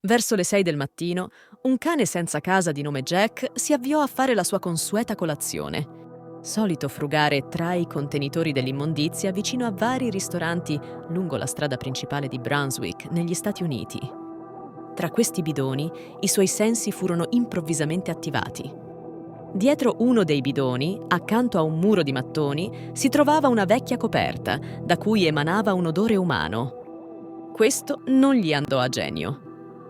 Verso le 6 del mattino, un cane senza casa di nome Jack si avviò a fare la sua consueta colazione. Solito frugare tra i contenitori dell'immondizia vicino a vari ristoranti lungo la strada principale di Brunswick, negli Stati Uniti. Tra questi bidoni, i suoi sensi furono improvvisamente attivati. Dietro uno dei bidoni, accanto a un muro di mattoni, si trovava una vecchia coperta, da cui emanava un odore umano. Questo non gli andò a genio.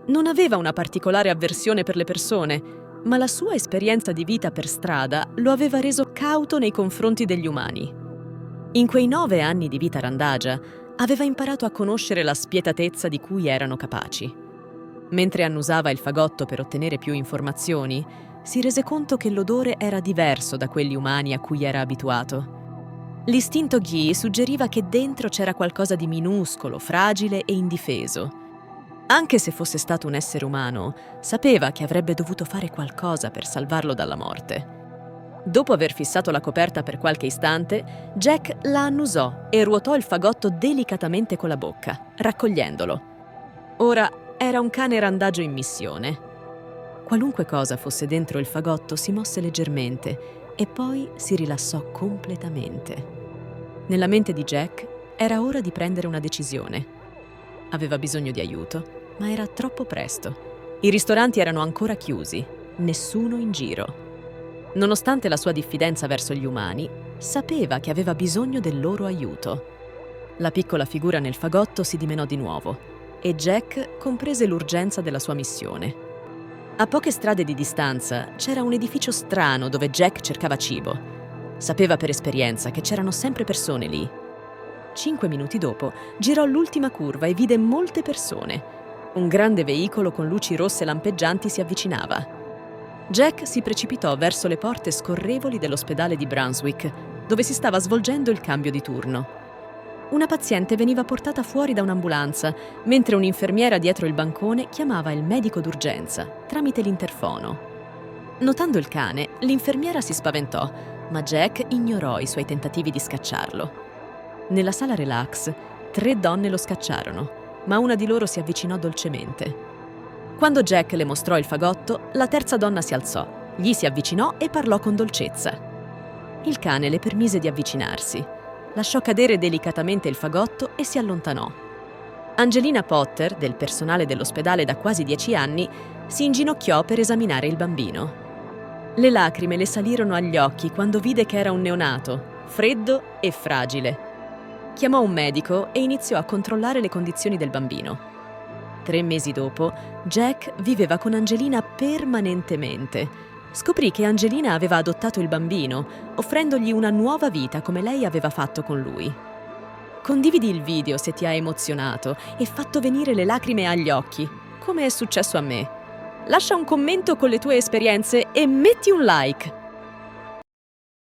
Non aveva una particolare avversione per le persone, ma la sua esperienza di vita per strada lo aveva reso cauto nei confronti degli umani. In quei 9 anni di vita randagia, aveva imparato a conoscere la spietatezza di cui erano capaci. Mentre annusava il fagotto per ottenere più informazioni, si rese conto che l'odore era diverso da quelli umani a cui era abituato. L'istinto gli suggeriva che dentro c'era qualcosa di minuscolo, fragile e indifeso. Anche se fosse stato un essere umano, sapeva che avrebbe dovuto fare qualcosa per salvarlo dalla morte. Dopo aver fissato la coperta per qualche istante, Jack la annusò e ruotò il fagotto delicatamente con la bocca, raccogliendolo. Ora era un cane randagio in missione. Qualunque cosa fosse dentro il fagotto si mosse leggermente e poi si rilassò completamente. Nella mente di Jack era ora di prendere una decisione. Aveva bisogno di aiuto, ma era troppo presto. I ristoranti erano ancora chiusi, nessuno in giro. Nonostante la sua diffidenza verso gli umani, sapeva che aveva bisogno del loro aiuto. La piccola figura nel fagotto si dimenò di nuovo e Jack comprese l'urgenza della sua missione. A poche strade di distanza c'era un edificio strano dove Jack cercava cibo. Sapeva per esperienza che c'erano sempre persone lì. 5 minuti dopo girò l'ultima curva e vide molte persone. Un grande veicolo con luci rosse lampeggianti si avvicinava. Jack si precipitò verso le porte scorrevoli dell'ospedale di Brunswick, dove si stava svolgendo il cambio di turno. Una paziente veniva portata fuori da un'ambulanza, mentre un'infermiera dietro il bancone chiamava il medico d'urgenza tramite l'interfono. Notando il cane, l'infermiera si spaventò, ma Jack ignorò i suoi tentativi di scacciarlo. Nella sala relax, 3 donne lo scacciarono, ma una di loro si avvicinò dolcemente. Quando Jack le mostrò il fagotto, la terza donna si alzò, gli si avvicinò e parlò con dolcezza. Il cane le permise di avvicinarsi, lasciò cadere delicatamente il fagotto e si allontanò. Angelina Potter, del personale dell'ospedale da quasi 10 anni, si inginocchiò per esaminare il bambino. Le lacrime le salirono agli occhi quando vide che era un neonato, freddo e fragile. Chiamò un medico e iniziò a controllare le condizioni del bambino. 3 mesi dopo, Jack viveva con Angelina permanentemente. Scoprì che Angelina aveva adottato il bambino, offrendogli una nuova vita come lei aveva fatto con lui. Condividi il video se ti ha emozionato e fatto venire le lacrime agli occhi, come è successo a me. Lascia un commento con le tue esperienze e metti un like.